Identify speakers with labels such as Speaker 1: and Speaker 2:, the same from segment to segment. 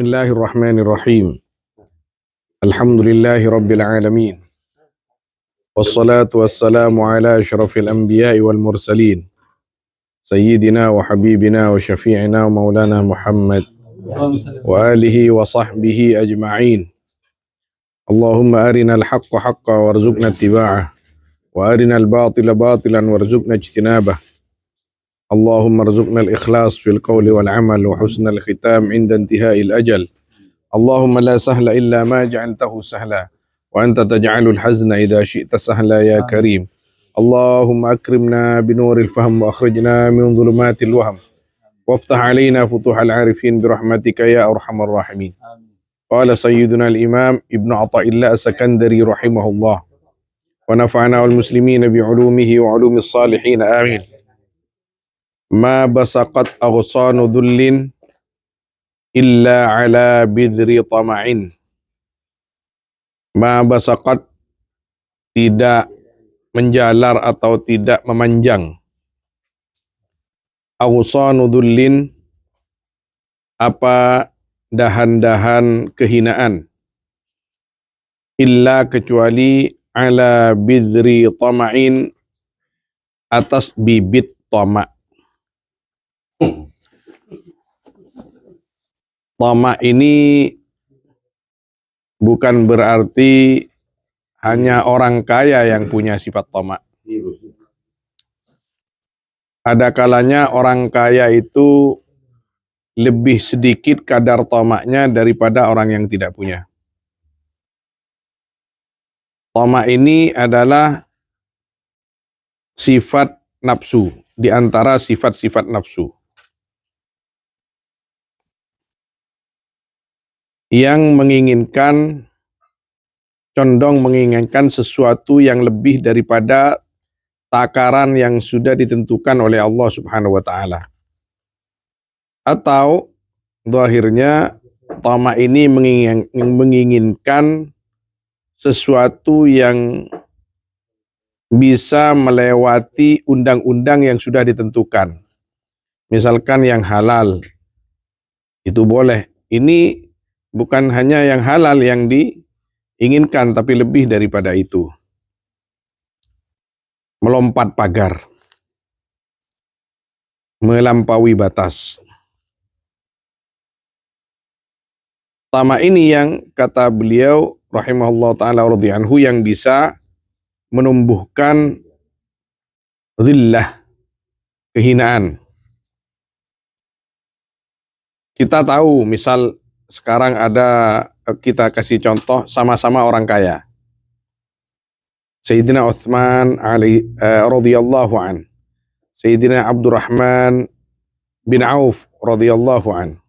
Speaker 1: Bismillahirrahmanirrahim. Alhamdulillahi rabbil alamin. Wassalatu wassalamu ala asyrafil anbiya'i wal mursalin. Sayyidina wa habibina wa syafi'ina wa maulana Muhammad wa alihi wa sahbihi ajma'in. Allahumma arina al-haqqa haqqa warzuqna ittiba'ah wa arina al-batila batilan warzuqna ijtinabah. Allahumma arzuqna al-ikhlas fil qawli wal amal wa husnal khitam inda intihai al-ajal. Allahumma la sahla illa ma ja'altahu sahla wa anta taj'alul hazna idha syi'ta sahla ya karim. Allahumma akrimna binuril fahm wa akhrijna min dhulumatil wahm waftah alaina futuhal arifin birahmatika ya arhamar rahimin. Qala sayyiduna al-imam Ibnu Athaillah As-Sakandari rahimahullah wa nafa'ana wal muslimina bi'ulumihi wa ulumis salihin amin. Ma basaqat aghsanu dhullin illa ala bidri tama'in. Ma basaqat, tidak menjalar atau tidak memanjang. Aghsanu dhullin, apa dahan-dahan kehinaan. Illa, kecuali ala bidri tama'in, atas bibit tama'. Tama' ini bukan berarti hanya orang kaya yang punya sifat tama'. Ada kalanya orang kaya itu lebih sedikit kadar tamaknya daripada orang yang tidak punya. Tama' ini adalah sifat nafsu, di antara sifat-sifat nafsu, yang menginginkan, condong menginginkan sesuatu yang lebih daripada takaran yang sudah ditentukan oleh Allah Subhanahu wa ta'ala. Atau zahirnya tama' ini menginginkan sesuatu yang bisa melewati undang-undang yang sudah ditentukan. Misalkan yang halal, itu boleh. Ini bukan hanya yang halal yang diinginkan, tapi lebih daripada itu. Melompat pagar, melampaui batas. Tama' ini yang kata beliau rahimahullah ta'ala radhiyallahu anhu yang bisa menumbuhkan dhillah, kehinaan. Kita tahu, misal sekarang ada, kita kasih contoh, sama-sama orang kaya. Sayyidina Utsman radhiyallahu an, Sayyidina Abdurrahman bin Auf radhiyallahu an.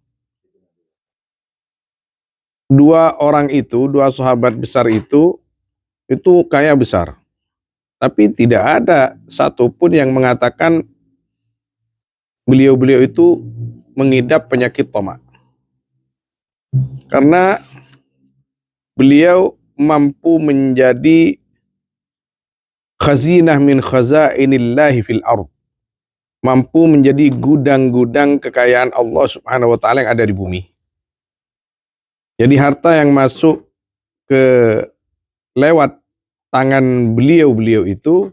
Speaker 1: Dua orang itu, dua sahabat besar itu kaya besar. Tapi tidak ada satupun yang mengatakan beliau-beliau itu mengidap penyakit tama'. Karena beliau mampu menjadi khazinah min khazainillahi fil ardh, mampu menjadi gudang-gudang kekayaan Allah Subhanahu wa ta'ala yang ada di bumi. Jadi harta yang masuk ke lewat tangan beliau-beliau itu,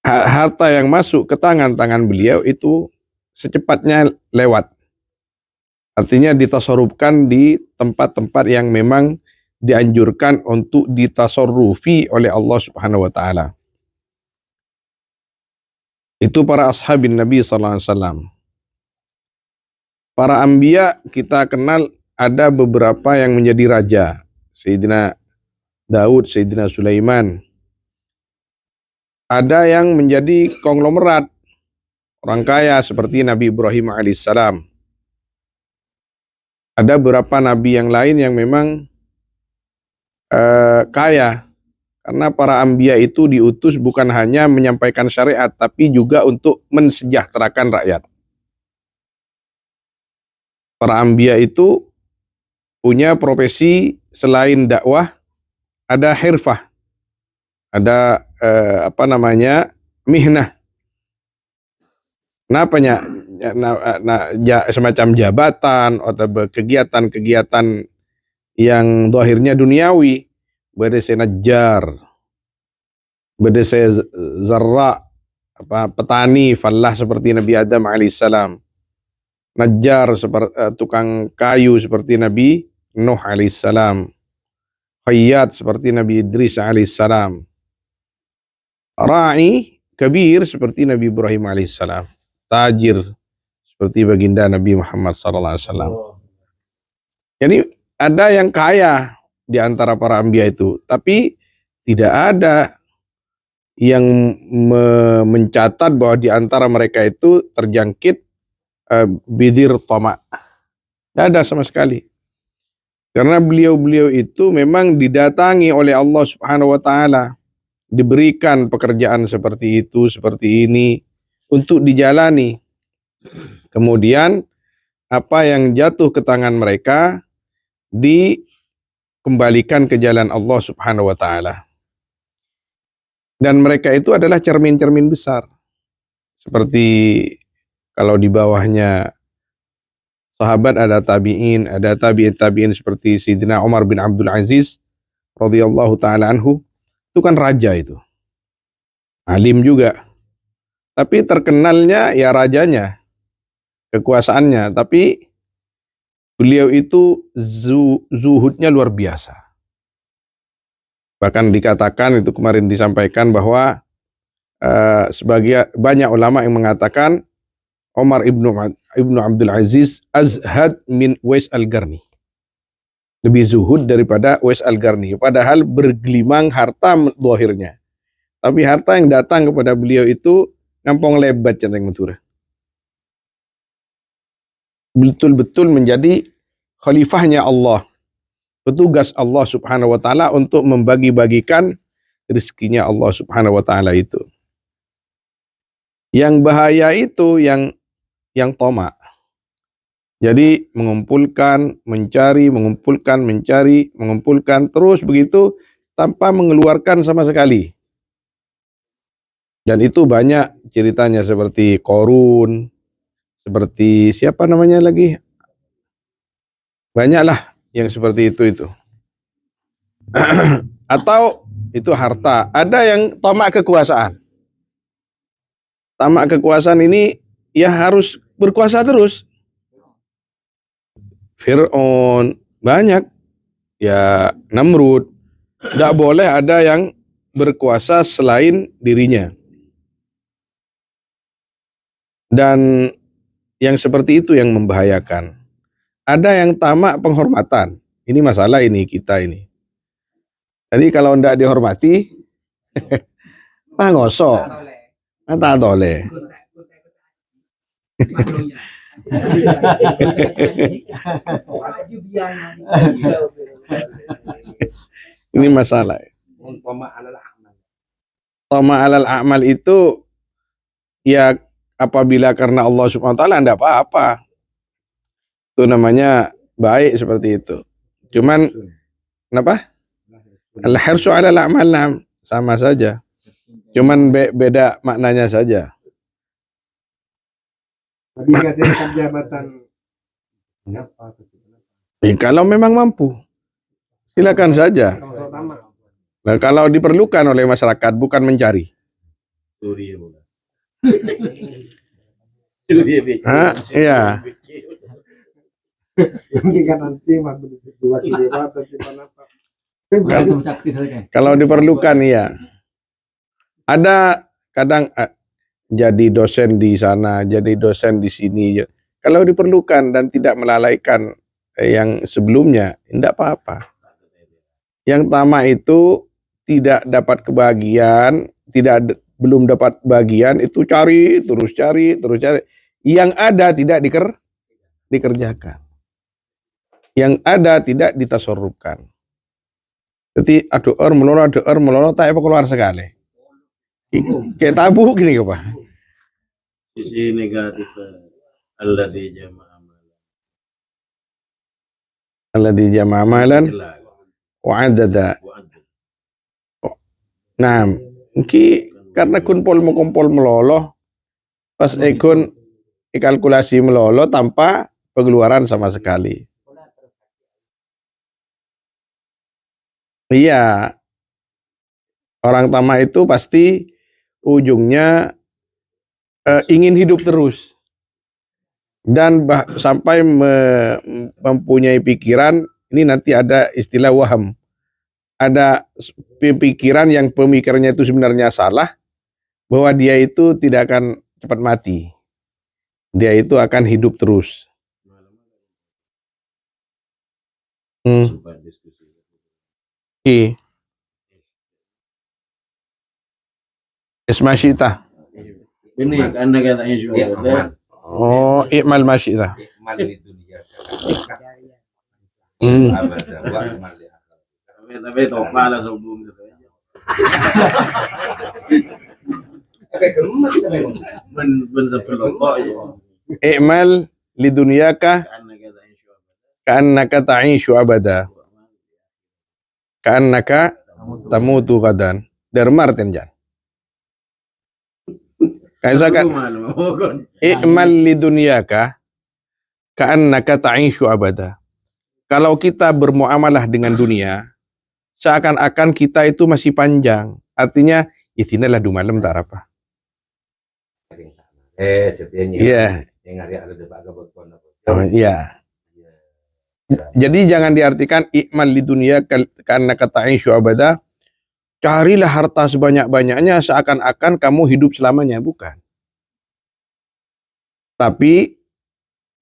Speaker 1: harta yang masuk ke tangan-tangan beliau itu secepatnya lewat. Artinya ditasarrufkan di tempat-tempat yang memang dianjurkan untuk ditasarrufi oleh Allah Subhanahu wa ta'ala. Itu para ashabin Nabi sallallahu alaihi wasallam. Para anbiya kita kenal ada beberapa yang menjadi raja. Sayyidina Daud, Sayyidina Sulaiman. Ada yang menjadi konglomerat, orang kaya seperti Nabi Ibrahim alaihissalam. Ada beberapa nabi yang lain yang memang kaya, karena para anbiya itu diutus bukan hanya menyampaikan syariat, tapi juga untuk mensejahterakan rakyat. Para anbiya itu punya profesi selain dakwah, ada hirfah, ada mihnah. Kenapanya? semacam jabatan atau kegiatan-kegiatan yang zahirnya duniawi, bedese najjar, bedese zarra, petani fallah seperti Nabi Adam alaihissalam, najjar seperti tukang kayu seperti Nabi Nuh alaihissalam, khayyat seperti Nabi Idris alaihissalam, ra'i kabir seperti Nabi Ibrahim alaihissalam, tajir seperti baginda Nabi Muhammad sallallahu alaihi wasallam. Jadi ada yang kaya di antara para anbiya itu, tapi tidak ada yang mencatat bahwa di antara mereka itu terjangkit bidir tama. Tidak ada sama sekali. Karena beliau-beliau itu memang didatangi oleh Allah Subhanahu wa taala, diberikan pekerjaan seperti itu, seperti ini untuk dijalani. Kemudian apa yang jatuh ke tangan mereka dikembalikan ke jalan Allah Subhanahu wa taala. Dan mereka itu adalah cermin-cermin besar. Seperti kalau di bawahnya sahabat ada tabi'in, ada tabi'in seperti Sayyidina Umar bin Abdul Aziz radhiyallahu taala anhu, itu kan raja itu. Alim juga. Tapi terkenalnya ya rajanya, kekuasaannya, tapi beliau itu zuhudnya luar biasa. Bahkan dikatakan, itu kemarin disampaikan bahwa sebagai banyak ulama yang mengatakan Umar ibnu Abdul Aziz azhad min Uwais al-Qarni. Lebih zuhud daripada Uwais al-Qarni. Padahal bergelimang harta zahirnya. Tapi harta yang datang kepada beliau itu ngampong lebat centeng matura. Betul-betul menjadi khalifahnya Allah. Petugas Allah Subhanahu wa taala untuk membagi-bagikan rezekinya Allah Subhanahu wa taala itu. Yang bahaya itu yang tamak. Jadi mengumpulkan, mencari, mengumpulkan terus begitu tanpa mengeluarkan sama sekali. Dan itu banyak ceritanya seperti Qorun, seperti siapa namanya lagi? Banyaklah yang seperti itu. Atau itu harta. Ada yang tamak kekuasaan. Tamak kekuasaan ini ya harus berkuasa terus. Fir'aun banyak, ya Namrud. Tidak boleh ada yang berkuasa selain dirinya. Dan yang seperti itu yang membahayakan. Ada yang tamak penghormatan. Ini masalah ini kita ini. Jadi kalau tidak dihormati, ngosok. Tak boleh. Ini masalah. Tama alal a'mal itu ya apabila karena Allah Subhanahu wa taala enggak apa-apa. Itu namanya baik seperti itu. Cuman kenapa? Al-hirsu alal a'mal sama saja. Cuman beda maknanya saja.
Speaker 2: Tadi katanya jabatan apa?
Speaker 1: Kalau memang mampu, silakan saja. Nah, kalau diperlukan oleh masyarakat, bukan mencari. Iya. Kalau diperlukan, iya. Ada kadang jadi dosen di sana, jadi dosen di sini. Kalau diperlukan dan tidak melalaikan yang sebelumnya, tidak apa-apa. Yang tamak itu tidak dapat kebahagiaan, belum dapat bagian, itu cari terus. Yang ada tidak dikerjakan. Yang ada tidak ditasorupkan. Jadi doer melolo tak apa keluar sekali. Kayak tabu gini apa?
Speaker 3: Sisi negatif alladzi jama'a amalan
Speaker 1: wa adada. Nah, karena kumpul meloloh pas ekon dikalkulasi melolo tanpa pengeluaran sama sekali. Iya, orang tamak itu pasti ujungnya ingin hidup terus dan sampai mempunyai pikiran, ini nanti ada istilah waham, ada pikiran yang pemikirannya itu sebenarnya salah, bahwa dia itu tidak akan cepat mati, dia itu akan hidup terus.
Speaker 3: Sempat diskusi.
Speaker 1: Ismasyita.
Speaker 3: Ini karena katanya juga.
Speaker 1: Oh, i'mal masyita.
Speaker 3: Tapi itu pala sebelum itu. Ben sebelum kok ya.
Speaker 1: I'mal lidunyaka ka'annaka ta'ishu abada. Ka'annaka tamutu gadan. Dari Martin Jan. Kayak i'mal lidunyaka ka'annaka ta'ishu abada. Kalau kita bermuamalah dengan dunia, seakan-akan kita itu masih panjang. Artinya, itinalah du malam tak apa. Iya. Iya. Jadi jangan diartikan i'mal lidunya karena kata'ishu abada. Carilah harta sebanyak-banyaknya seakan-akan kamu hidup selamanya, bukan. Tapi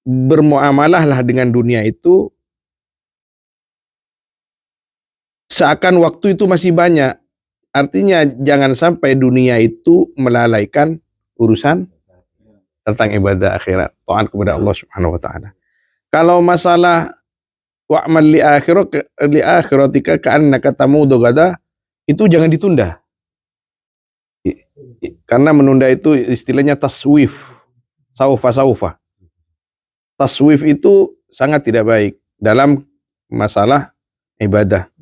Speaker 1: bermuamalahlah dengan dunia itu seakan waktu itu masih banyak. Artinya jangan sampai dunia itu melalaikan urusan tentang ibadah akhirat, taat kepada Allah Subhanahu wa taala. Kalau masalah wa'mal li akhiratika ka'annaka tamudu gada, itu jangan ditunda. Karena menunda itu istilahnya taswif. Saufa. Taswif itu sangat tidak baik dalam masalah ibadah.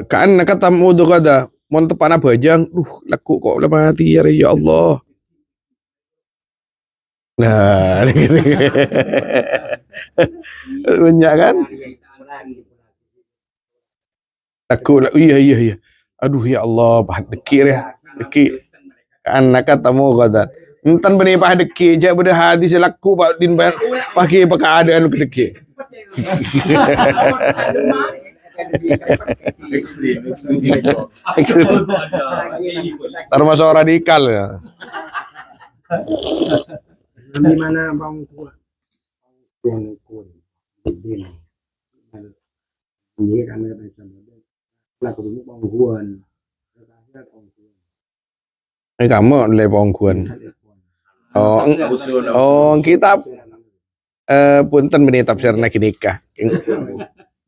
Speaker 1: Ka'annaka tamudu gada, mon tepana bajang, laku kok mati ya Allah. Nah, banyak kan? Aku iya. Aduh ya Allah, pahat dekir ya. Dekir. Anak katamu kata. Entan benih pahat dekir aja pada hadis laku pak din pakai keadaan lu dekir. Ekstrim. Termasuk radikal ya.
Speaker 2: Di mana bang kuat? Ini kan
Speaker 1: kamu lepongguan. Oh, kita punten benih tafsir nak nikah.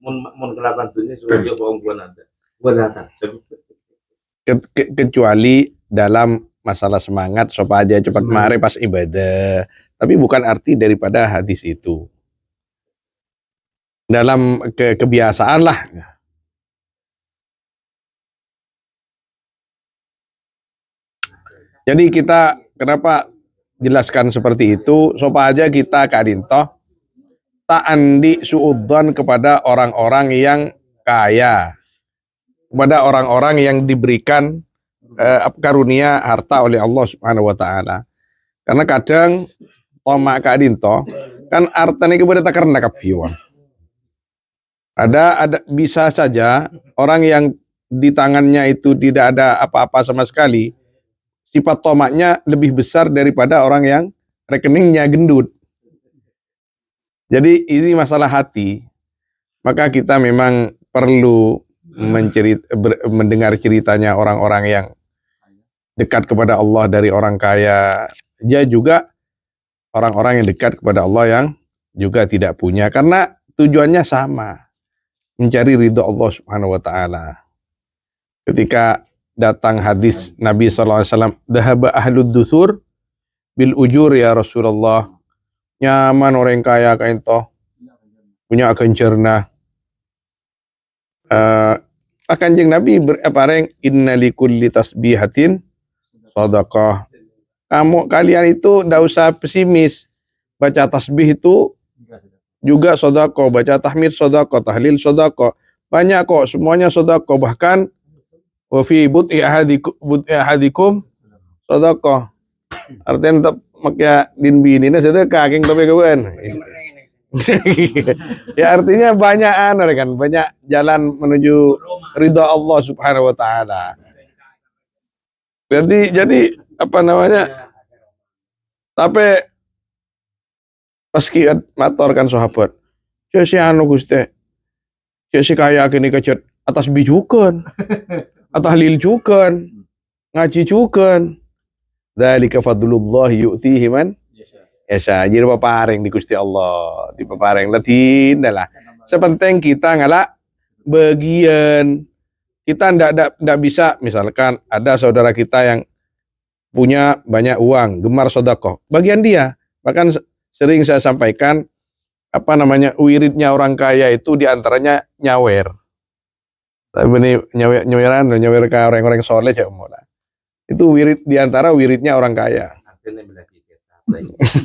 Speaker 3: Mun kelapan dunia sudah dia pengungkuan ada.
Speaker 1: Kecuali dalam masalah semangat supaya cepat mari pas ibadah. Tapi bukan arti daripada hadis itu. Dalam kebiasaan lah. Jadi kita kenapa jelaskan seperti itu supaya kita kadintoh tak andi suudzon kepada orang-orang yang kaya, kepada orang-orang yang diberikan karunia harta oleh Allah Subhanahu wa taala. Karena kadang tomak kadinto kan artane kepada tak karena kapiwan. Ada bisa saja orang yang di tangannya itu tidak ada apa-apa sama sekali, sifat tomaknya lebih besar daripada orang yang rekeningnya gendut. Jadi ini masalah hati. Maka kita memang perlu mendengar ceritanya orang-orang yang dekat kepada Allah dari orang kaya. Dia juga orang-orang yang dekat kepada Allah yang juga tidak punya. Karena tujuannya sama. Mencari ridho Allah Subhanahu wa taala. Ketika datang hadis Nabi sallallahu alaihi wasallam, "Dhahaba ahlud dusur bil ujur ya Rasulullah." Nyaman orang kaya kain toh. Punya kencerna. Kanjeng Nabi berpareng inna likulli tasbihatin sadaqah. kalian itu ndak usah pesimis. Baca tasbih itu juga sodako, baca tahmid sodako, tahlil sodako. Banyak kok, semuanya sodako. Bahkan wa fi bud'i ahadikum sodako. Artinya tetap makya din bini na sedekah king tapi kawan. Ya artinya banyak kan, banyak jalan menuju ridha Allah Subhanahu wa taala. Jadi apa namanya? Tapi meski mator kan sahabat. Cek si anu Gusti. Cek si kaya kini kecut atas bijukan. Atas lil jukan. Ngaji jukan. Dzalika fadlullah yu'tihi man yasha. Jadi paparing di Gusti Allah, di paparing latin lah. Sepenting kita ngalak bagian. Kita ndak bisa, misalkan ada saudara kita yang punya banyak uang, gemar sedekah. Bagian dia. Bahkan sering saya sampaikan apa namanya wiridnya orang kaya itu diantaranya nyawer. Tapi ini nyawer ke orang-orang soleh ya mulai. Itu wirid diantara wiridnya orang kaya.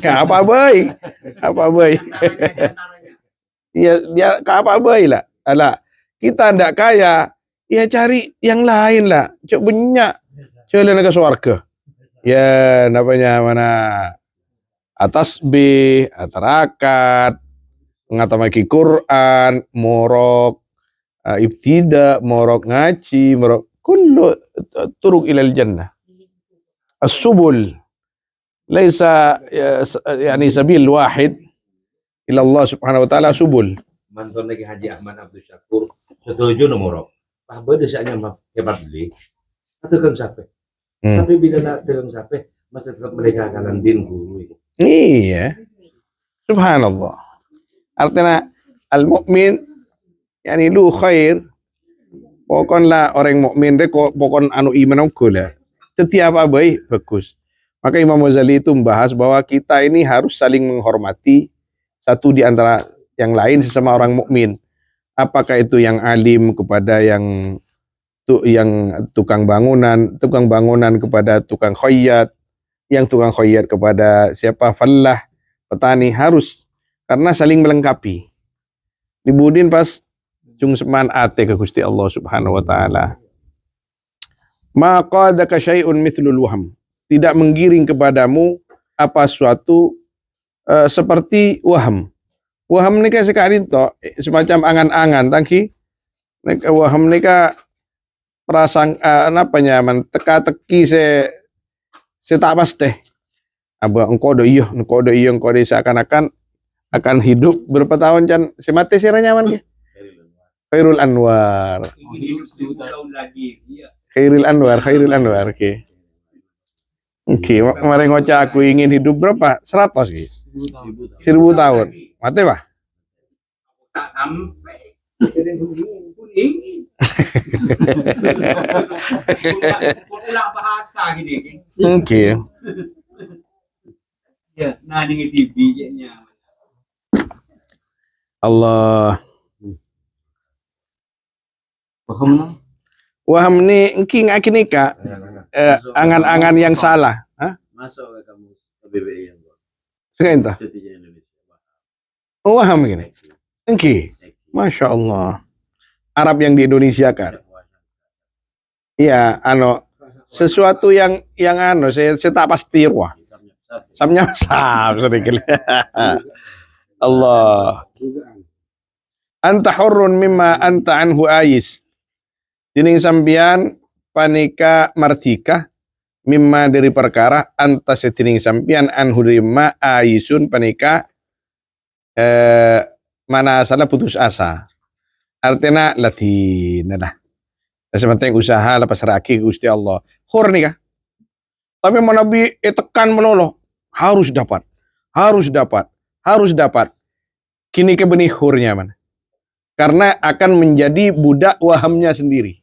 Speaker 1: Apa baik? Apa baik? Iya dia apa baik lah. Alah kita ndak kaya, ya cari yang lain lah. Cok banyak. Coba ke surga. Ya namanya mana? Atas B, atarakat, ngatamaki Quran, morok, ibtida, morok ngaji, morok kullu turuk ilal jannah. As-subul laisa yani sabil wahid ila Allah Subhanahu wa taala subul.
Speaker 3: Mantan lagi Haji Ahmad Abdul Syakur setuju nomor. Pak Bade desanya hebat beli. Atau kan sampai. Tapi bila nak terang sampai masih tetap mereka akan din guru.
Speaker 1: Iya. Subhanallah. Artinya al-mu'min yani lu khair. Pokoknya orang mukmin deh pokon anu iman lah. Setiap abai bagus. Maka Imam Ghazali itu membahas bahwa kita ini harus saling menghormati satu di antara yang lain sesama orang mukmin. Apakah itu yang alim kepada yang tukang bangunan kepada tukang khayyat, yang tukang khayyat kepada siapa fallah, petani, harus karena saling melengkapi. Dibudin pas jung seman ate ke Gusti Allah Subhanahu wa taala. Ma qadaka syai'un mithlul waham. Tidak menggiring kepadamu apa suatu seperti waham. Waham nika sekali to semacam angan-angan tangki. Nek waham nika perasaan apa nyaman teka-teki se tak pasti. Aba engkau do iya seakan-akan akan hidup berapa tahun can semate sira nyaman ke? Khairul Anwar.
Speaker 4: Hidup 1000 tahun lagi. Iya.
Speaker 1: Khairul Anwar, oke. Oke, kemarin ngoceh aku ingin hidup berapa? 100 gitu. 1000 tahun. Mati pak?
Speaker 4: Tak sampai. Pun ingin. Pulang bahasa gitu.
Speaker 1: Oke.
Speaker 4: Ya, nah dengan TV nya.
Speaker 1: Allah. Waham ni engking akinika angan-angan yang salah. Hah?
Speaker 3: Masuk ke kamu BBI yang buat.
Speaker 1: Sekarang entah.
Speaker 3: Cutinya Indonesia.
Speaker 1: Waham gini. Engki. Masya Allah. Arab yang di Indonesia kan. Iya, sesuatu yang saya tak pasti wah. Samnya sedikit. Allah. Anta hurrun mimma anta anhu ais. Dining sampian panika martika mimma dari perkara anta setining sampian anhu rimma aisun panika mana salah putus asa. Artinya latin lah. Sementing usaha lepas raki Gusti Allah. Hur nih kah? Tapi Nabi tekan meloloh. Harus dapat. Kini ke benih hurnya mana? Karena akan menjadi budak wahamnya sendiri.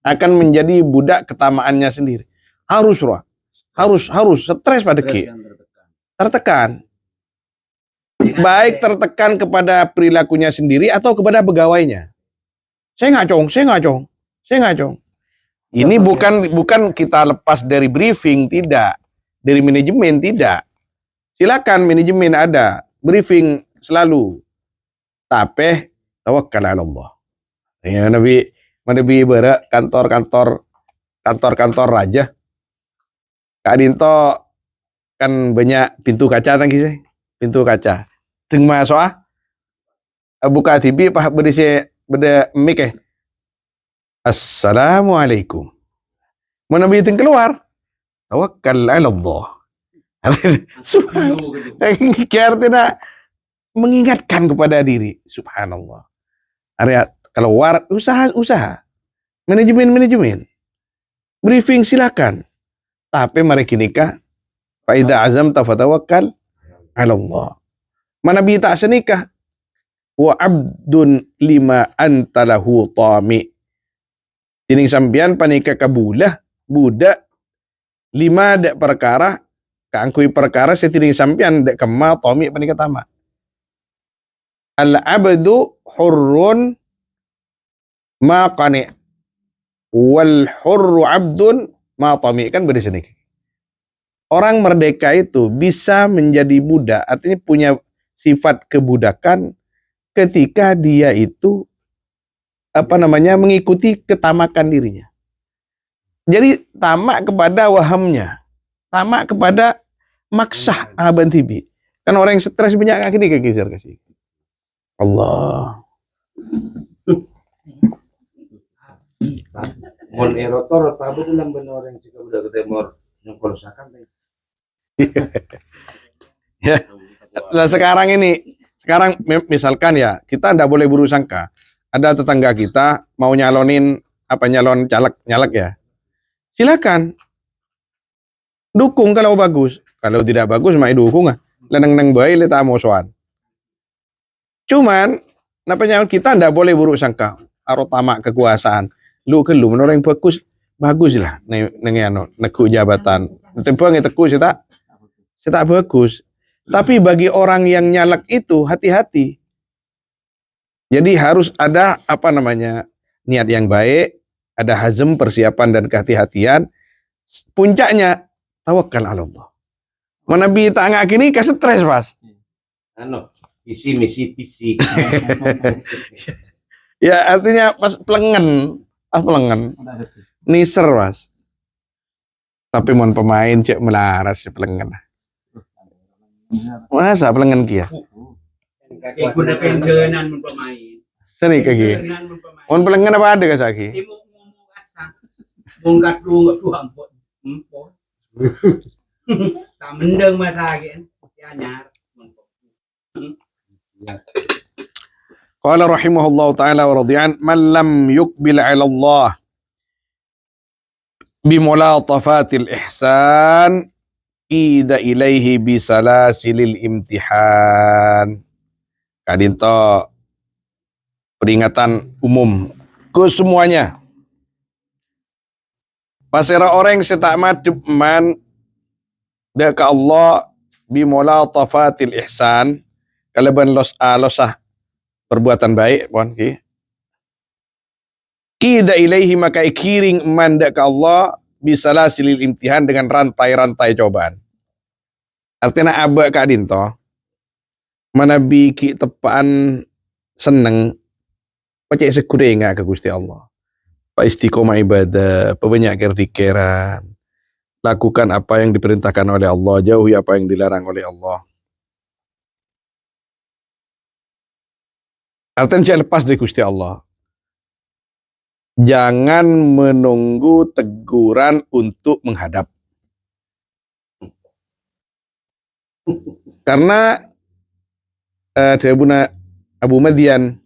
Speaker 1: Akan menjadi budak ketamaannya sendiri. Harus stres pada ki. Tertekan. Baik tertekan kepada perilakunya sendiri atau kepada pegawainya. Saya ngacong. Ini bukan kita lepas dari briefing, tidak. dari manajemen, tidak. Silakan manajemen ada, briefing selalu. Tapi tawakkal ala Allah. Ya Nabi ibarat kantor-kantor raja. Kak Dinto kan banyak pintu kaca tangki sih. Pintu kaca. Teng masoah buka TV pah berisi beda mic Assalamualaikum. Mana Nabi teng keluar. Tawakkal ala Allah. Artinya mengingatkan kepada diri. Subhanallah. Area keluar usaha. Manajemen. Briefing silakan. Tapi mari kinikah faida azam tafatawakkal ala Allah. Mana bi tak senikah wa abdun lima antalahu tami. Tining sampian panika kabulah budak lima dek perkara kaangkui perkara setiring sampian dek kemal tami panika tama. Al abdu hurrun ma qani wal hurru abdun ma tami, kan bersini. Orang merdeka itu bisa menjadi budak, artinya punya sifat kebudakan ketika dia itu mengikuti ketamakan dirinya. Jadi tamak kepada wahamnya, tamak kepada maksah aban tibi. Kan orang yang stres banyak kaki kasih. Allah.
Speaker 3: Mon erotor apa itu nang bener orang jika udah ke temor yang kerusakan.
Speaker 1: Ya. Nah sekarang misalkan ya kita ndak boleh buruk sangka. Ada tetangga kita mau nyalon caleg ya. Silakan dukung kalau bagus. Kalau tidak bagus mah dukung ah. Leneng-neng bae le ta mosoan. Cuman kita ndak boleh buruk sangka. Aro tamak kekuasaan. Lu menurut yang bagus lah neku jabatan. Tempang teku saya tak bagus. Tapi bagi orang yang nyalek itu hati-hati. Jadi harus ada niat yang baik, ada hazm, persiapan dan kehati-hatian. Puncaknya tawakal ala Allah. Mana bi tak ngak kini ke stres, Mas.
Speaker 3: Misi.
Speaker 1: Ya artinya pas pelengen niser, Mas. Tapi mon pemain cek melaras pelengen. Masa pelengen kia?
Speaker 4: Ikut penjenan mun pemain.
Speaker 1: Seni kaki. Mon pelengen apa ada kasaki?
Speaker 4: Si ngomong asa. Mungkat lu enggak tuh ampun. Tak mendeng masake. Ya nyar.
Speaker 1: Qala rahimahullah ta'ala wa radiyan man lam yuqbil 'ala Allah bimulatafatil ihsan ida ilaihi bisalasilil imtihan. Kadinto peringatan umum ke semuanya. Pasira orang setak madep man da ka Allah bimulatafatil ihsan kalaban losah perbuatan baik pon ki. Kida ilaihi maka ikiring manda ka Allah bisalasilil imtihan dengan rantai-rantai cobaan. Artinya aba ka dinto mana biki tepaan seneng pacek sekure enggak ke Gusti Allah. Pak istiqomah ibadah, pebanyak kerdikiran, lakukan apa yang diperintahkan oleh Allah, jauhi apa yang dilarang oleh Allah. Artinya lepas dari Gusti Allah. Jangan menunggu teguran untuk menghadap. Karena Abu Madyan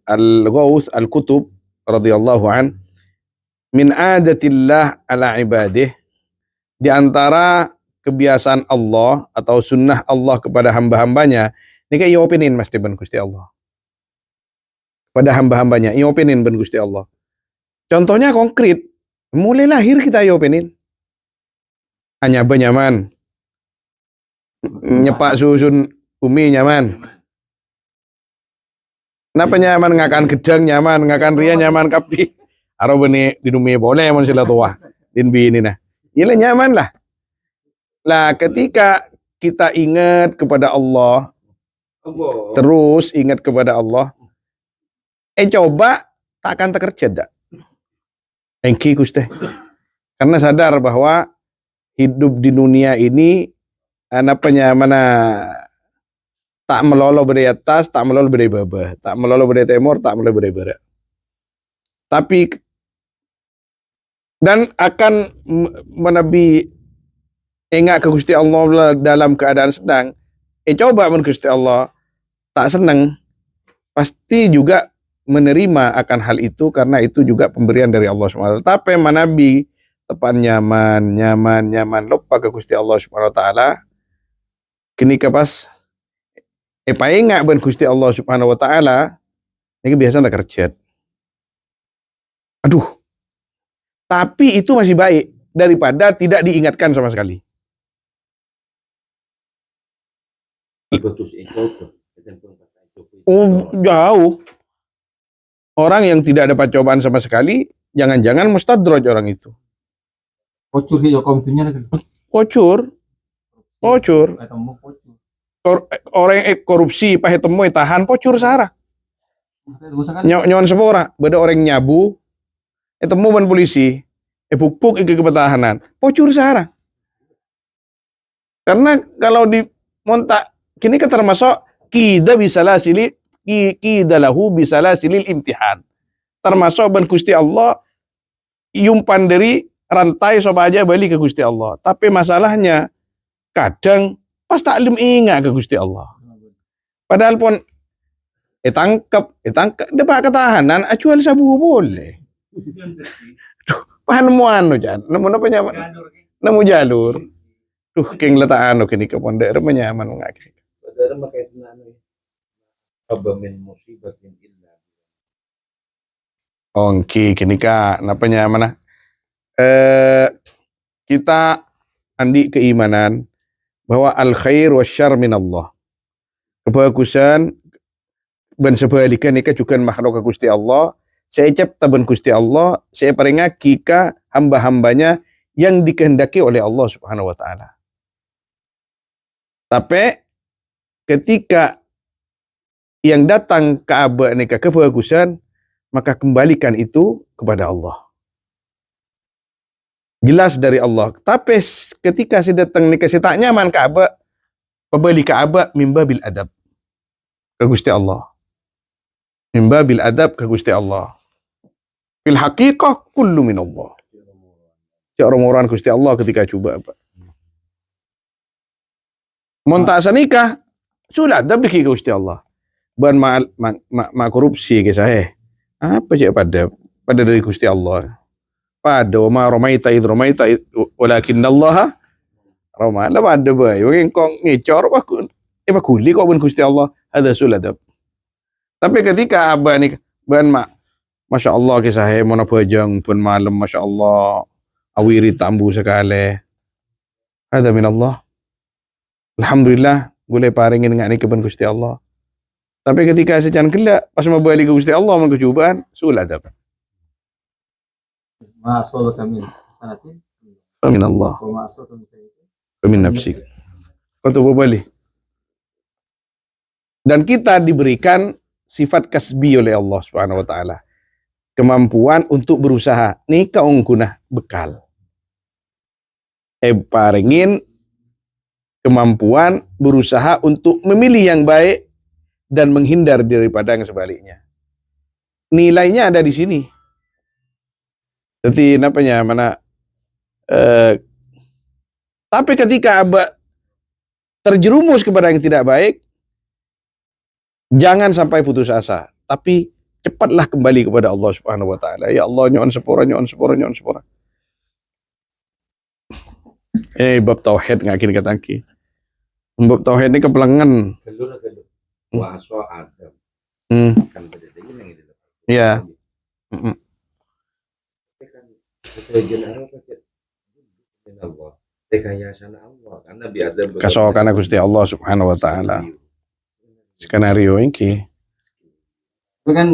Speaker 1: Al-Ghawth Al-Kutub radhiyallahu an min adatillah ala ibadih, di antara kebiasaan Allah atau sunnah Allah kepada hamba-hambanya ini kayak opinin Mas ben Gusti Allah. Pada hamba-hambanya, opinin ben Gusti Allah. Contohnya konkret, mulai lahir kita opinin. Hanya benyaman. Nyepak susun umi nyaman. Kenapa nyaman ngakan gedang nyaman, ngakan ria nyaman kapi. Aro beni dinumi boleh mon sila tuah. Din bi ini nah. Ialah nyaman lah. Lah ketika kita ingat kepada Allah,
Speaker 3: Allah.
Speaker 1: terus ingat kepada Allah, coba takkan terkerja dak. Engki Gusti. Karena sadar bahwa hidup di dunia ini mana tak melolo beri atas, tak melolo beri bawah, tak melolo beri timur, tak melolo beri barat. Tapi dan akan menabi ingat ke Gusti Allah dalam keadaan senang. Coba men Gusti Allah tak senang, pasti juga menerima akan hal itu karena itu juga pemberian dari Allah SWT. Tapi manabi tepan nyaman lupa ke Gusti Allah SWT. Kini pas ingat ben Gusti Allah Subhanahu wa taala ini biasa tak kerja. Aduh. Tapi itu masih baik daripada tidak diingatkan sama sekali. Jauh. Orang yang tidak dapat cobaan sama sekali, jangan-jangan mustadroj orang itu.
Speaker 4: Kocur ki Joko itunya kan.
Speaker 1: Kocur.
Speaker 4: Ketemu kocur.
Speaker 1: Orang yang korupsi pahe temui tahan pocur sarah. Nyawan sepora, beda orang nyabu, temu ban polisi, puk-puk ke kepetahanan, pocur sarah. Karena kalau di montak kini kan termasuk kida bisalah silil lahu bisalah silil imtihan. Termasuk ban Gusti Allah yumpan dari rantai soba aja balik ke Gusti Allah. Tapi masalahnya kadang pas taklim ingat ke Gusti Allah. Padahal pun tangkap dapat ketahanan acuan sabu boleh. Duh, pahan muano jan. Nemu apa nyaman? Nemu jalur. Duh, keng letak anu kini ke pondok menyaman ngaki.
Speaker 3: Saudara makai tenang. Apa min musibatin illa.
Speaker 1: Ongki kini ka napa nyaman? Kita andi keimanan bahwa al khair wa syarr min Allah. Kebagusan dan sebaliknya nikah juga makhluk Gusti Allah. Saya cipta ben Gusti Allah, saya peringati ke hamba-hambanya yang dikehendaki oleh Allah Subhanahu wa taala. Tapi ketika yang datang ke abah nikah kebagusan, maka kembalikan itu kepada Allah. Jelas dari Allah. Tapi ketika si datang nikah si tak nyaman ke abah, pembeli ke abah mimba bil adab ke Gusti Allah. Mimba bil adab ke Gusti Allah. Fil haqiqah kullu min Allah. Orang-orang Gusti Allah ketika coba apa. Montak sanikah sudah adab di Gusti Allah. Ban ma korupsi ke saya. Apa je pada dari Gusti Allah. Pada ma romaita id romaita walakin Allah roma la pada bae. Wong kong ngicor aku kuli kok ben Gusti Allah ada suladab. Tapi ketika abah ni ban Masya Allah kisah mana bajang pun malam Masya Allah awiri tambu sekali. Ada min Allah. Alhamdulillah boleh paringin ngak ni keban Gusti Allah. Tapi ketika sejan gelak pas mau balik ke Gusti Allah mau kecubaan suladab.
Speaker 4: Masuk kami. Sanatin.
Speaker 1: Amin Allah.
Speaker 4: Masuk kami.
Speaker 1: Amin nafsi. Kau tu balik. Dan kita diberikan sifat kasbi oleh Allah Subhanahu wa taala. Kemampuan untuk berusaha. Nih kaungkunah bekal. Paringin kemampuan berusaha untuk memilih yang baik dan menghindar daripada yang sebaliknya. Nilainya ada di sini. Jadi namanya mana? Tapi ketika abah terjerumus kepada yang tidak baik, jangan sampai putus asa. Tapi cepatlah kembali kepada Allah Subhanahu wa taala. Ya Allah, nyon sepora. Bab tauhid ngakin katangki. Bab tauhid ini kepelengan.
Speaker 3: Gelur. Waso Adam. Kan beda dengan yang itu.
Speaker 1: Iya.
Speaker 3: Kan setujuan apa sih? Allah. Rekayasa Allah karena biar ada
Speaker 1: Kasokan Gusti Allah Subhanahu wa taala. Skenario ini.
Speaker 4: Itu kan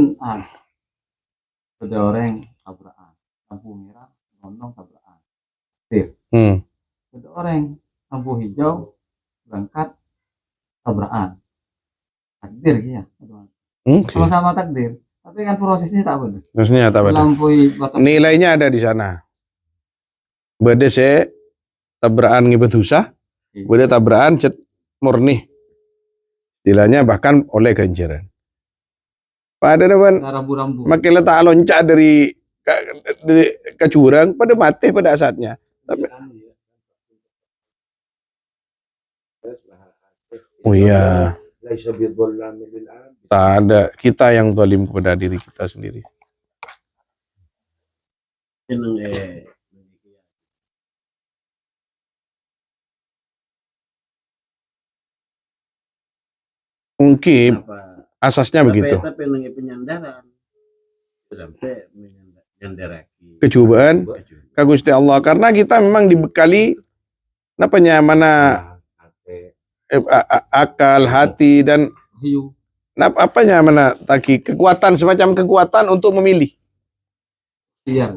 Speaker 4: ada orang tabrakan lampu merah nondong tabrakan
Speaker 1: Hmm.
Speaker 5: Ada orang lampu hijau berangkat tabrakan. Takdir ya.
Speaker 1: Oke.
Speaker 5: Sama-sama takdir. Tapi kan prosesnya tak benar.
Speaker 1: Terusnya apa?
Speaker 5: Melampaui batas.
Speaker 1: Nilainya ada di sana. Bade se tabrakan ngibet usah, bade tabrakan cet murni. Istilahnya bahkan oleh ganjaran. Pada depan
Speaker 5: Rambu-rambu.
Speaker 1: makin letak loncat dari ke jurang pada mati pada saatnya. Tapi oh iya,
Speaker 3: Laisa bidzallami lil abid.
Speaker 1: tak ada kita yang zalim kepada diri kita sendiri. Mungkin asasnya begitu.
Speaker 6: Tapi nang penyandaran sampai menyandaraki
Speaker 1: Kecobaan ke Gusti Allah karena kita memang dibekali mana akal, hati dan
Speaker 5: Hiu.
Speaker 1: mana taki kekuatan semacam kekuatan untuk memilih.
Speaker 5: Iya.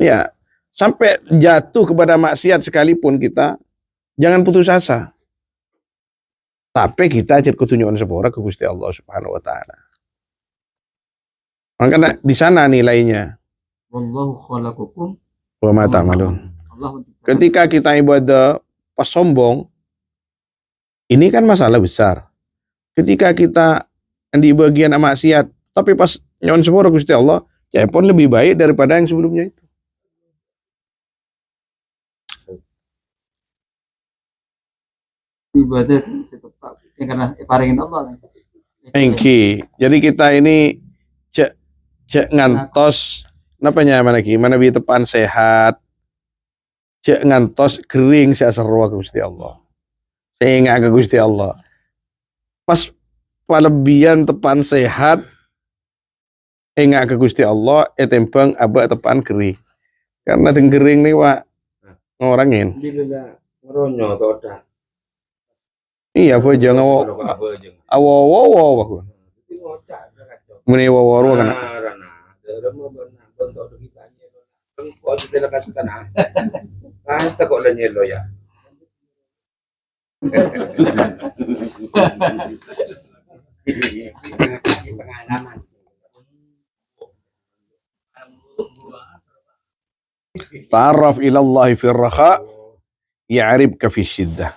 Speaker 1: Ya, sampai jatuh kepada maksiat sekalipun kita jangan putus asa. Tapi kita cari ketunjukan sepora ke Gusti Allah Subhanahu wa taala. Makanya di sana nilainya.
Speaker 5: Wallahu khalaqakum
Speaker 1: Wa ma ta'malun.
Speaker 5: Allah.
Speaker 1: Ketika kita ibadah pas sombong, ini kan masalah besar. Ketika kita di bagian maksiat, tapi pas nyon sepora Gusti Allah, ya pun lebih baik daripada yang sebelumnya itu.
Speaker 5: Ibadah tetap karena paringin Allah.
Speaker 1: Engki. Jadi kita ini cek ngantos napanya mana ki mana bi tepan sehat. Cek ngantos kering seasarwa ke Gusti Allah. Sehingga ke Gusti Allah. Pas palebian tepan sehat enggak ke Gusti Allah etempeng aba tepan kering. Karena tenggering nih Wak ngorangin.
Speaker 3: Bila ngeronyo to dak.
Speaker 1: Iya apa jangan awo aku. Muni wawaru kan.
Speaker 3: Kok lenyelo ya.
Speaker 2: Pengalaman.
Speaker 1: Ta'arraf ila Allah fi raha ya'ribka fi syiddah.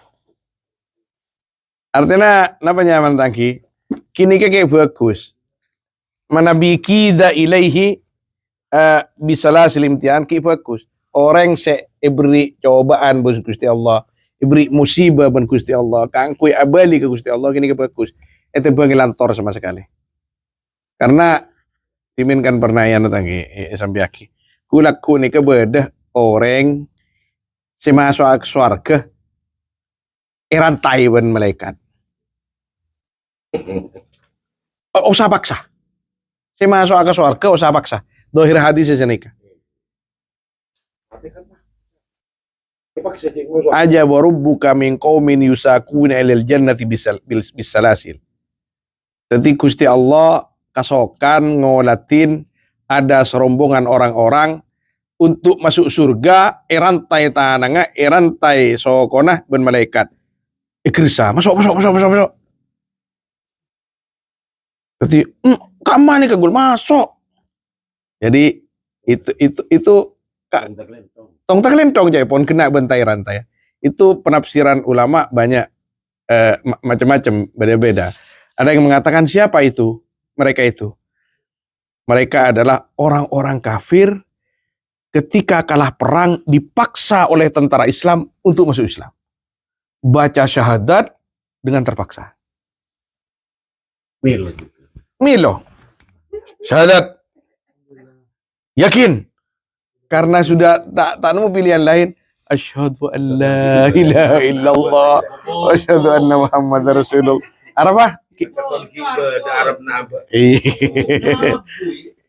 Speaker 1: Artinya napa nyaman tangki? Kini kayak bagus. Mana bikida ilaihi bisalah selimtian ki bagus. Orang se ibri cobaan bos Gusti Allah, ibri musibah ban Gusti Allah, kangkui abali ke Gusti Allah kini ke bagus. Itu bagi lantor sama sekali. Karena timin kan pernah ya tangki sampai aki. Kulak kuni kebedah orang si masuk surga erantai ban malaikat. Usah paksa. Si masuk ke surga usah paksa. Dohir hadis sejenika. Aja warubbuka min qaumin yusakuna ilal jannati bisalasil. Jadi Gusti Allah kasokan ngolatin ada serombongan orang-orang untuk masuk surga erantai tananga erantai sokonah ben malaikat. Ikrisa masuk. Jadi kamar nih kagul masuk. Jadi itu tong tak lentong jaipon kena bentai rantai. Itu penafsiran ulama banyak macam-macam beda-beda. Ada yang mengatakan siapa itu? Mereka itu. Mereka adalah orang-orang kafir ketika kalah perang dipaksa oleh tentara Islam untuk masuk Islam. Baca syahadat dengan terpaksa. Milo. Syahadat. Yakin. Karena sudah tak nemu pilihan lain. Asyhadu an la ilaha illallah wa asyhadu anna Muhammadar Rasulullah. Arafah?
Speaker 3: Arab naba.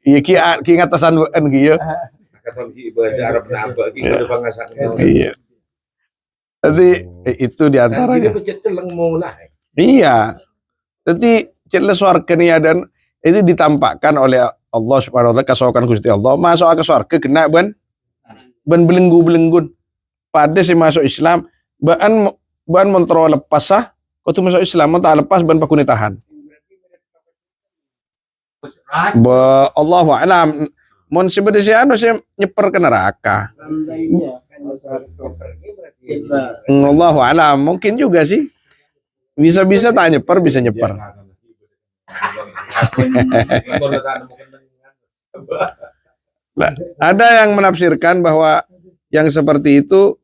Speaker 1: Iya ki ngatasan an ki ya.
Speaker 3: Katon ki ibadah Arab naba ki kudu pangasak.
Speaker 1: Iya. Jadi itu di antaranya.
Speaker 3: Jadi celeng mulai.
Speaker 1: Iya. Jadi jelas surga nih dan itu ditampakkan oleh Allah Subhanahu wa taala kasokan Gusti Allah masuk ke surga kena ban belenggu-belenggun. pada si masuk Islam ban montro lepas sah kau tu masuk Islam tak lepas ban pakune tahan. Allahu a'lam. Mon sebenarnya anu saya nyeper ke neraka.
Speaker 6: Seandainya kan kita
Speaker 1: Allahu a'lam, mungkin juga sih. Bisa-bisa tak nyeper, bisa nyeper. Nah, ada yang menafsirkan bahwa yang seperti itu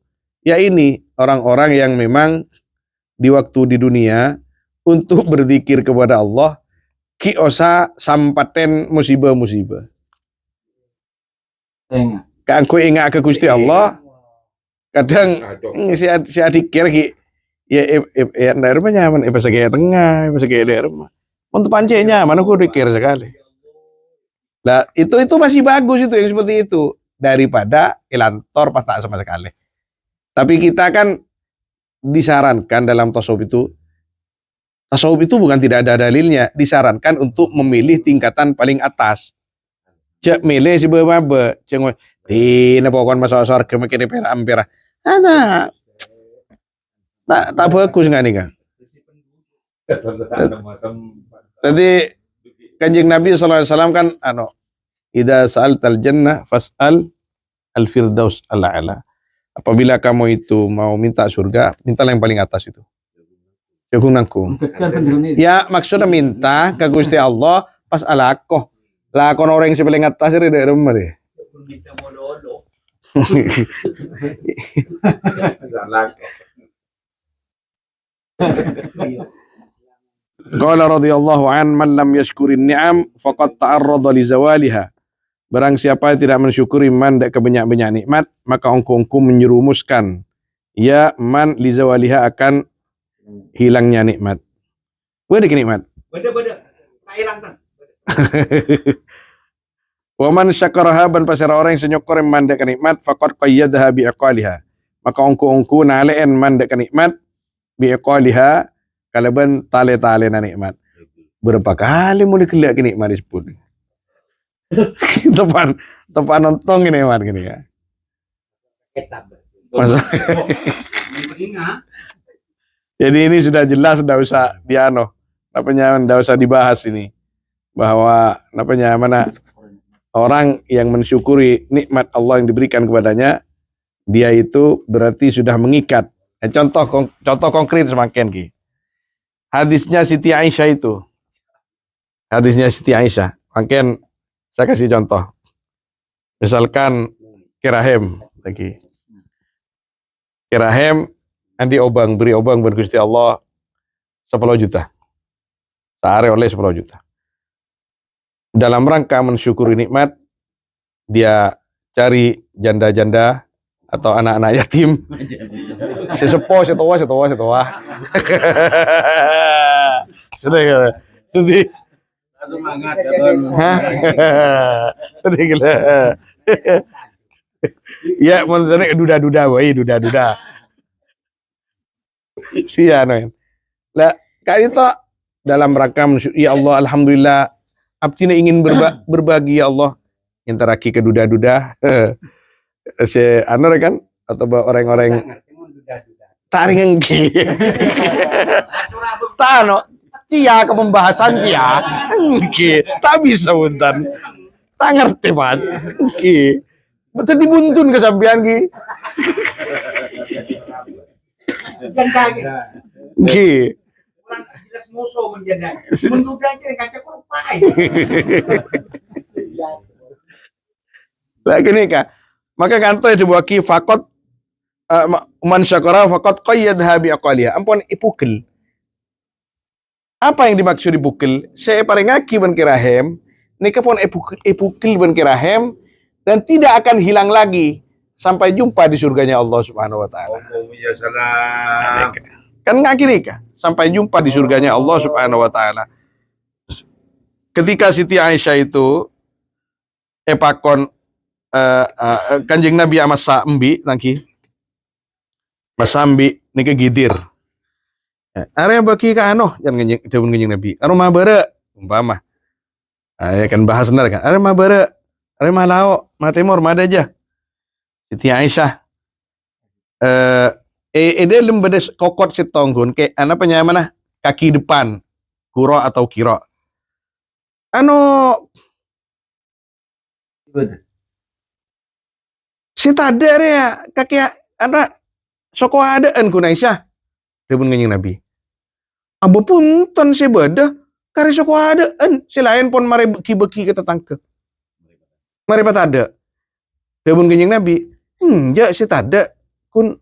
Speaker 1: ya ini orang-orang yang memang di waktu di dunia untuk berzikir kepada Allah ki osa sampaten musibah-musibah.
Speaker 5: Tengah.
Speaker 1: Kanggo ingat ke Gusti Allah, kadang si adik kira ki ya daerah nyaman, pas kayak tengah, pas kayak daerah. Untuk pancenya mana aku dikir sekali. Nah, itu masih bagus itu yang seperti itu daripada ilantor pas tak sama sekali. Tapi kita kan disarankan dalam tasawuf itu bukan tidak ada dalilnya, disarankan untuk memilih tingkatan paling atas. Cek milih si babe, cek tina pokoknya masuk surga makin pera ampera. Ada tak bagus nggak nih kan? Tadi Kanjeng Nabi SAW kan idza sa'altal jannah fas'al al-firdaus al-a'la. Apabila kamu itu mau minta surga, mintalah yang paling atas itu. Jagung nangkung. Ya maksudnya minta ke Gusti Allah pas alakoh. Lah kon orang yang paling atas dari rumah deh. Qala radhiyallahu an man lam yashkurin ni'am faqad ta'arrada li zawaliha. Barang siapa yang tidak mensyukuri man dak kebanyak-banyak nikmat, maka ongko-ongko menyerumuskan ya man li zawaliha akan hilangnya nikmat. Beda nikmat.
Speaker 4: Beda. Tak hilang kan.
Speaker 1: Wa man syakaraha ban pasara orang yang senyokor man dak nikmat faqad qayyadaha bi iqaliha. Maka ongko-ongko naleen man dak nikmat bi iqaliha kalaban tale-tale na nikmat. Berapa kali mau dikelak nikmat disebut. Tepan nonton ini man gini ya. Masuk. Jadi ini sudah jelas, tidak usah tidak usah dibahas ini bahwa mana orang yang mensyukuri nikmat Allah yang diberikan kepadanya, dia itu berarti sudah mengikat. Contoh konkret semakin ki. Hadisnya Siti Aisyah itu. Makin saya kasih contoh. Misalkan kirahem lagi. Kirahem andi beri obang ben Gusti Allah 10 juta. Sehari oleh 10 juta. Dalam rangka mensyukuri nikmat, dia cari janda-janda atau anak-anak yatim. Sesepuh, setua. Sedih.
Speaker 6: semangat ya
Speaker 1: Sedih gila. Ya, maksudnya duda. Sia noen. Lah, kayak itu dalam rangka ya Allah alhamdulillah abdi ingin berbagi ya Allah interaki ke duda-duda. Si kan atau orang-orang taring engki. Tano cia ke pembahasan cia. Engki, tak bisa buntan. Tak ngerti Mas. Engki. Betul dibuntun kesampean ki.
Speaker 4: Bukan kaget.
Speaker 1: Ki.
Speaker 4: Kurang jelas musuh menjadi. Mendudanya kaca kurang pai.
Speaker 1: Lah gini Kak. Maka kanto itu buaki fakot man syakara fakot qayyadha bi aqaliha. Ampun ipukil. Apa yang dimaksud ipukil? Saya paling ngaki ban kirahem, nika pun ipukil ban kirahem dan tidak akan hilang lagi sampai jumpa di surganya Allah Subhanahu wa taala.
Speaker 3: Ya salam.
Speaker 1: Kan ngaki nika sampai jumpa di surganya Allah Subhanahu wa taala. Ketika Siti Aisyah itu epakon Kanjeng Nabi ama sambi nangki masambi nika gidir. Are bagi ka yang kanjeng Nabi. Aro mabara umpama. Ya kan bahas benar kan. Are mabara, are malao, matemor mada aja. Siti Aisyah Dia lembedes kokot si tonggun kayak apa namanya kaki depan kuro atau kiro. Si tadar ya kaki ada soko adaan ku Aisyah. Debun kanjeng Nabi. Abu punten si beda kari soko adaan si lain pun mari beki kita tangkep. Mari ada. Debun kanjeng Nabi. Ya si tada kun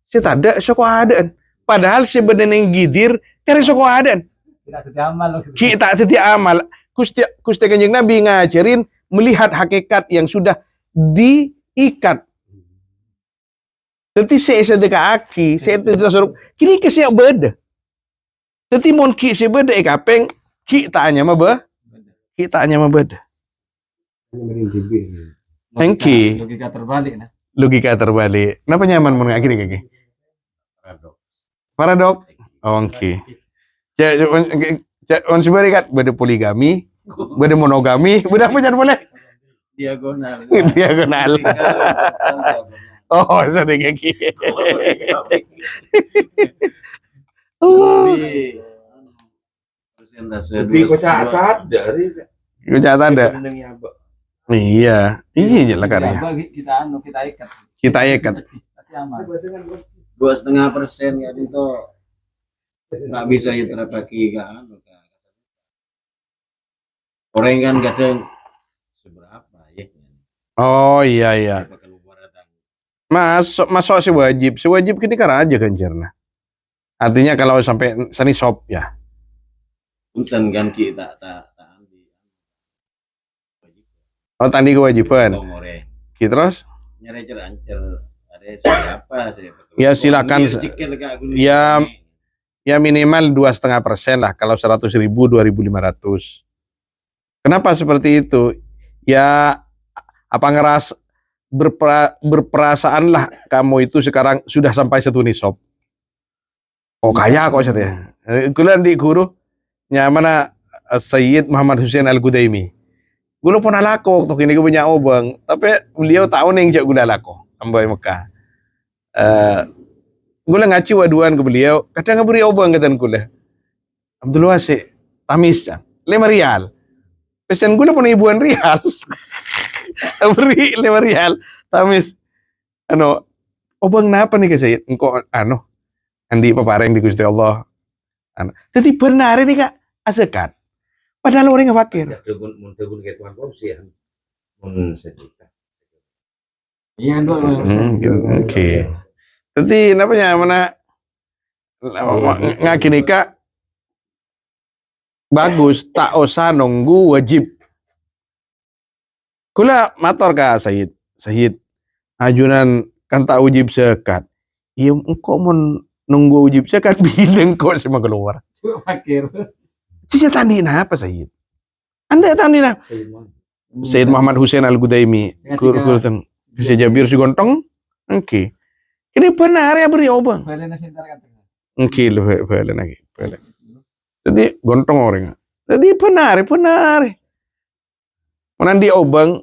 Speaker 1: si tada soko adaan. Padahal si beda yang gidir kari soko adaan. Kita tidak amal. Kusti kanjeng Nabi ngajarin melihat hakikat yang sudah diikat. Tetapi saya sedekah aki, saya tidak suruh. Kini kesih beda. Tetapi mon ki si beda kapeng ki tanya mah be, ki tanya mah beda. Engki
Speaker 5: Logika terbalik nah.
Speaker 1: logika terbalik. Kenapa nyaman mon akhirnya kaki? Paradok. Oh engki. On sebari kat beda poligami, beda monogami, beda apa jangan boleh?
Speaker 6: Diagonal.
Speaker 1: Diagonal. Oh, sering kaki.
Speaker 6: Persentase
Speaker 3: Tapi kok catat dari
Speaker 1: Gue catat ada. Iya, iya lah karya.
Speaker 5: Kita ikat.
Speaker 1: Kita ikat.
Speaker 5: Tapi aman.
Speaker 6: 2,5% ya itu nggak bisa ya terpakai kan. Orang kan kadang seberapa ya.
Speaker 1: Oh iya. Masuk si wajib kini kan aja ganjarnya. Artinya kalau sampai sani sop ya.
Speaker 6: Bukan kan kita tak ambil.
Speaker 1: Oh tadi kewajiban. Kita terus?
Speaker 6: Nyari cerancer ada siapa sih?
Speaker 1: Ya silakan. Ya minimal 2,5% lah. Kalau 100.000 2.500. Kenapa seperti itu? Ya apa berperasaan lah kamu itu sekarang sudah sampai satu nisab. Oh kaya kok saya. Kuliah di guru nyamana Sayyid Muhammad Hussein Al-Gudaimi. Gula pun alako waktu kini gue punya obang, tapi beliau tahu nih jak gula lako ambai Mekah. Gula ngaci waduan ke beliau, kadang ngeberi obang katan gula. Abdul Wasi tamis ya, 5 rial. Pesen gula pun ribuan rial. Beri 5 rial tamis. Obang napa nih ke Sayyid? Engkau andi papareng di Gusti Allah. Jadi benar ini kak asekat. Padahal orang nggak fakir.
Speaker 3: Mun kayak tuan korupsi ya. Mun sejuta.
Speaker 5: Iya dong.
Speaker 1: Oke. Jadi namanya mana ngakini kak bagus tak usah nunggu wajib. Kula mator ka Sayyid ajunan kan tak wajib zakat. Iya engkau mau nunggu wajib zakat bilang kok sama keluar.
Speaker 5: Fakir.
Speaker 1: Cica tandina apa Sayyid? Anda tandina Sayyid Muhammad Hussein Al-Gudaimi. Kurang bisa Jabir si gontong. Oke. Ini benar ya beri obang. Oke, belen lagi. Jadi gontong orang. Jadi benar. Menandi obang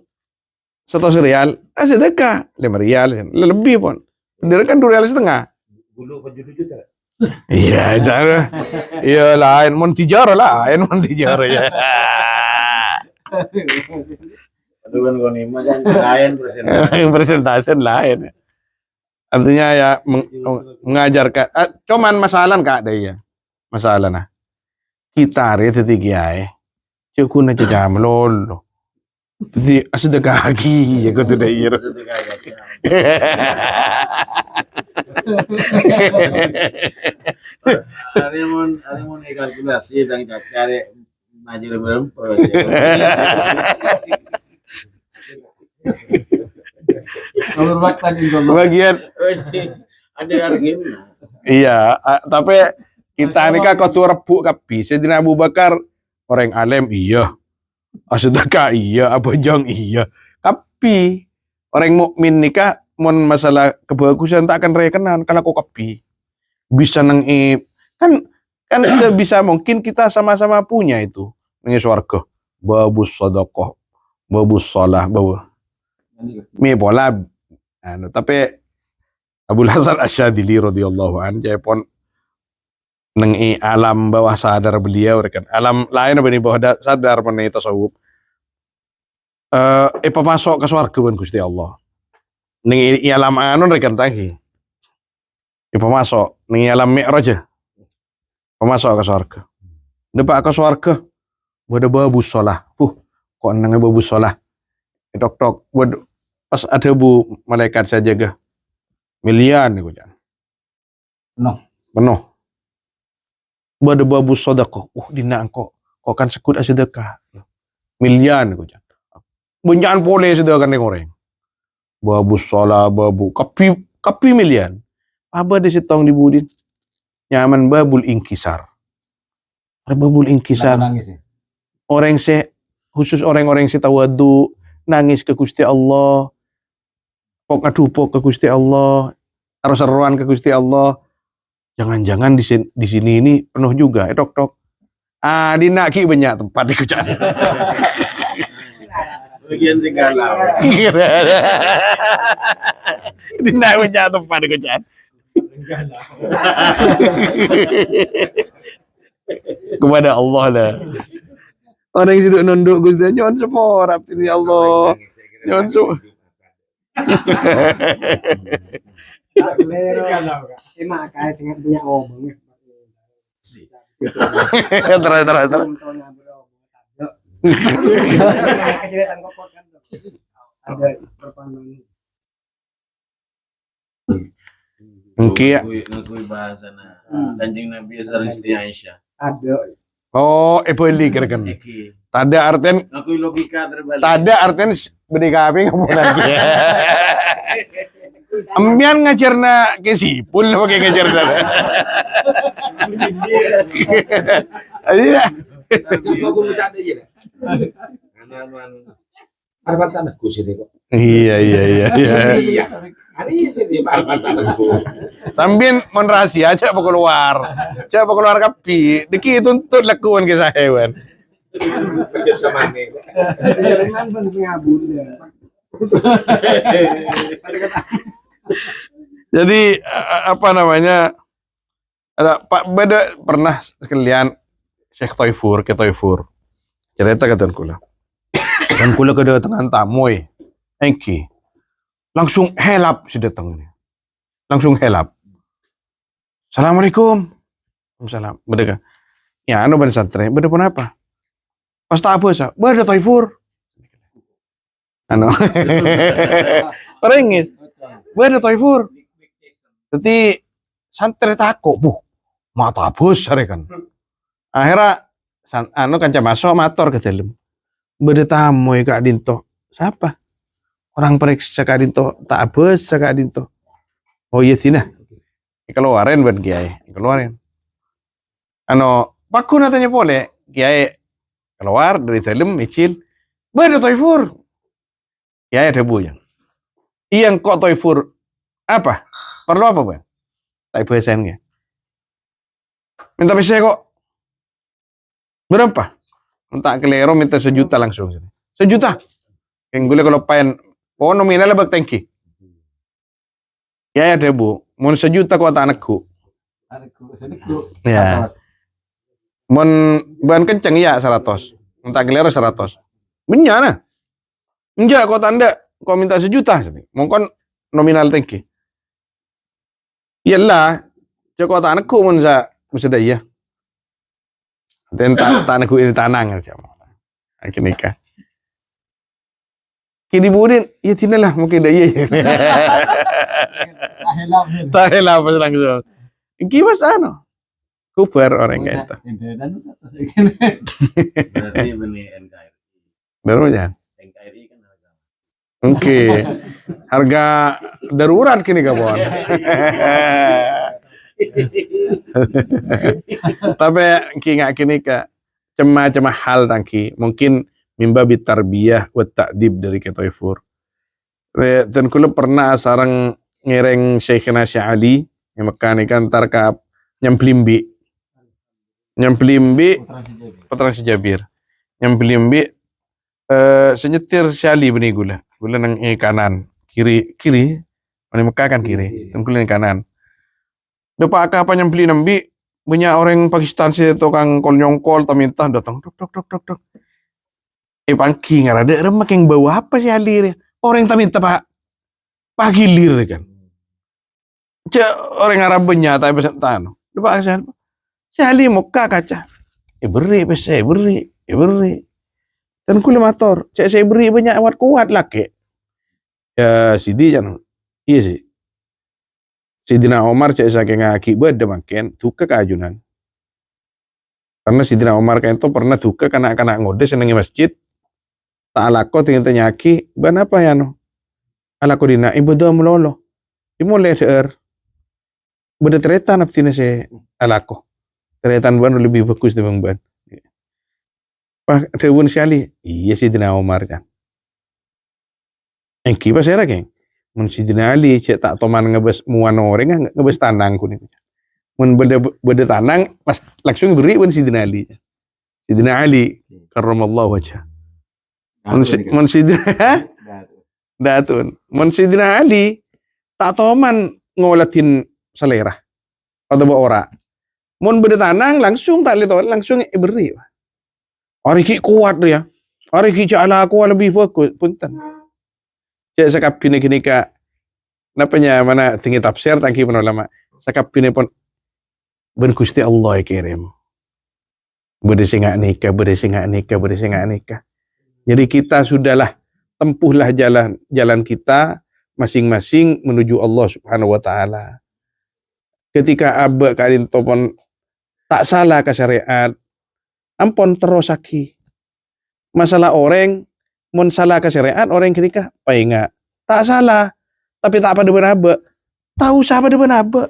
Speaker 1: 100 rial, sedekah 5 rial, lebih pun. Bener kan 2 rial setengah.
Speaker 3: Dulu kan juta.
Speaker 1: Iya, cara. Iya lain, mon tijaro lain, mon tijaro ya.
Speaker 6: Aduh kan konima kan lain
Speaker 1: Presentasi lain. Artinya ya mengajarkan. Cuman masalah kak ada ya. Masalah nah. Kita hari tadi kiai. Cukup na jam lolo. Jadi asal kaki ya kau tidak iya.
Speaker 6: Hari mon kalkulasi dan cari maju berapa.
Speaker 1: Bagian
Speaker 6: Ada harganya.
Speaker 1: iya, tapi kita ini kan kau rebuk kapi. Sayyidina Abu Bakar orang alim iya. Sedekah iya, abojong iya. Tapi orang mukmin nikah mon masalah kebagusan tak akan rekenan kalau kau kapi. Bisa nang kan sebisa mungkin kita sama-sama punya itu. Ini swarga. Babus sedekah, babus shalah, babu. Mi pola. Tapi Abul Hasan Asyadili radhiyallahu an pon neng alam bawah sadar beliau rekan alam lain apa nih bawah sadar mengenai tasawuf pemasok ke swarga ban Gusti Allah neng alam anon rekan tangki pemasok neng alam mi'raj pemasok ke swarga depak ke swarga ada babu sholah kok nang babu sholah tok pas ada bu malaikat saya jaga milian nih jangan penuh ada babu sedekah dina kok kan sekut sedekah milian nih jangan bunyian boleh sedekah nih orang babu sholah babu kapi milian apa di sitong dibudin nyaman babul ingkisar ada babul ingkisar
Speaker 5: Nangis ya.
Speaker 1: orang khusus orang-orang tawadu nangis ke Gusti Allah pok ngadupok ke Gusti Allah seru-seruan ke Gusti Allah jangan-jangan di sini ini penuh juga tok dina ki banyak tempat di kucaan
Speaker 6: Bagian segala.
Speaker 1: dina banyak tempat di kucaan kepada Allah lah orang yang sudah nunduk Gusti nyon sepor abdi Allah nyon sepor
Speaker 2: Pero, makanya sing punya obong ya.
Speaker 1: terus
Speaker 2: Kejadian kok kan. Ada perpanjangan.
Speaker 1: mungkin
Speaker 6: Ngakui bahasa na. Kanjeng Nabi sareng Siti Aisyah.
Speaker 2: Ada.
Speaker 1: beli kan
Speaker 6: Iki.
Speaker 1: tada arten
Speaker 6: Ngakui logika terbalik.
Speaker 1: tada arten beri kami ngomong lagi ambian ngajarna ke sipul pakai ngajarna iya
Speaker 3: Aku ngucap aja deh. Aman. Arbat tanahku sih kok.
Speaker 1: iya
Speaker 3: Iya. Hari ini arbat tanahku.
Speaker 1: sambil mon rahasia coba keluar kapi diki tuntut lakukan ke saya hewan
Speaker 3: Kerja sama nih.
Speaker 2: Jangan pun punya bunda.
Speaker 1: jadi apa namanya ada Pak Bada pernah sekalian Syekh Toifur cerita kata kula dan kula kedatangan tamu engki langsung helap si datang ini langsung helap Assalamualaikum Waalaikumsalam beda ya ban santri beda pun apa pas tak apa sah beda Toifur Orangis beda Toifur jadi santri takut mata besar kan akhirnya kanca masuk motor ke dalam beda tamu Kak Dinto siapa orang periksa Kak Dinto tak besar Kak Dinto oh iya sih nah keluarin buat kiai keluarin paku natanya boleh kiai keluar dari dalam micil beda Toifur kiai ada buyang iya kok Toifur apa perlu apa bang tak besennya minta bisa kok berapa tak kelero minta 1 juta langsung 1 juta yang gue kalau pengen nominalnya bak tangki ya ada bu mau 1 juta kok anakku
Speaker 5: Sedekku.
Speaker 1: ya mau bahan kenceng ya 100 minta kelero 100 benyana enggak kok tanda kok minta 1 juta mongkon nominal tangki iyalah cokot anakku mun bisa daya dan tanahku ini tanang siapa akhirnya nikah kini budin ya tinalah mungkin daya tak helap langsung kiwas kuper orang kayak itu
Speaker 6: Berarti benih NKRI.
Speaker 1: baru jangan
Speaker 6: NKRI kan harga.
Speaker 1: oke harga darurat kini kawan tapi kini cema hal tangki mungkin mimba bitarbiyah wa ta'dib dari Toifur dan kula pernah sarang ngereng Syekhina Ali yang mekanikan tarkap nyemplimbi Putra Sejabir nyemplimbi senyetir Syali benih gula nang kanan kiri Di Mekah kan kiri, tengkulin kanan. Depan apa yang beli nambi, banyak orang Pakistan sih tukang kol nyongkol, taminta datang, dok. Pangki nggak ada, remak yang bawa apa sih alir? Orang taminta pak, pagilir kan. Orang Arab banyak tapi pesan tano. Depan saya ali Mekah kaca. Beri, beri. Tengkulin motor, saya beri banyak kuat laki. Ya Sidi jangan, iya sih. Sidina Omar cek saking akibat ada makin duka keajunan. Karena Sidina Omar kan itu pernah duka kanak-kanak ngode senengi masjid. Tak alako tinggal nyaki, ban apa ya no? Alako dina ibadah melolo. Dimulai der. Beda teretan apa tina se alako. Teretan ban lebih bagus dibanding ban. Pak dewun sekali. Iya Sidina Omar kan. Engki pas era geng. Mun Sidina Ali cek tak toman ngebes muan orang ngebes tanang kuning. Mun beda tanang pas langsung beri pun Sidina Ali. Sidina Ali karramallahu wajhah. Mun Sidina Datun. Mun Sidina Ali tak toman ngolatin selera atau bawa ora. Mun beda tanang langsung tak lihat langsung beri. Hari ki kuat dia. Hari ki ala aku lebih fokus punten. Cek sakap pini kini ka napanya mana tinggi tafsir tangki ulama sakap pini pun ben Gusti Allah kirim bede sing nikah. Jadi kita sudahlah tempuhlah jalan kita masing-masing menuju Allah Subhanahu wa taala. Ketika abah kadin topon tak salah ke syariat ampun terosaki. Masalah orang mun salah ke syariat orang ketika painga tak salah tapi tak pada benabe tahu siapa de benabe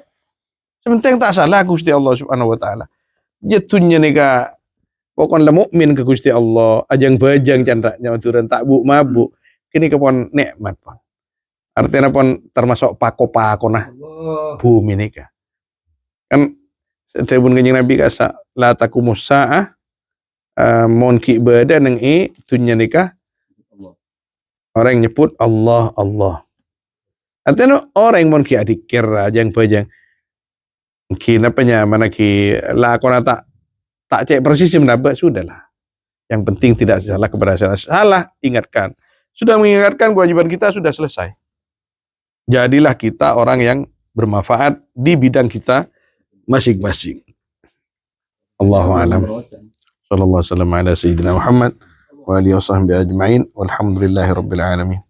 Speaker 1: sementing tak salah Gusti Allah Subhanahu wa taala jatuhnya nika pokon la mukmin ke Gusti Allah ajang bajang candraknya aturan tak mabuk kini kepon nikmat pon artinya pon termasuk pako nah bumi nika kan sedebun kanjeng Nabi kasa la takumus saah mon ki beda nang dunya nika orang nyebut Allah. Artinya orang mon ki adikir ajang bajang. Ki napanya mana ki lakon tak cek persis menabak sudahlah. Yang penting tidak salah kepada salah ingatkan. Sudah mengingatkan kewajiban kita sudah selesai. Jadilah kita orang yang bermanfaat di bidang kita masing-masing. Allahu a'lam. Sallallahu alaihi wasallam ala sayyidina Muhammad wa alihi wasahbihi ajma'in walhamdulillahi rabbil alamin.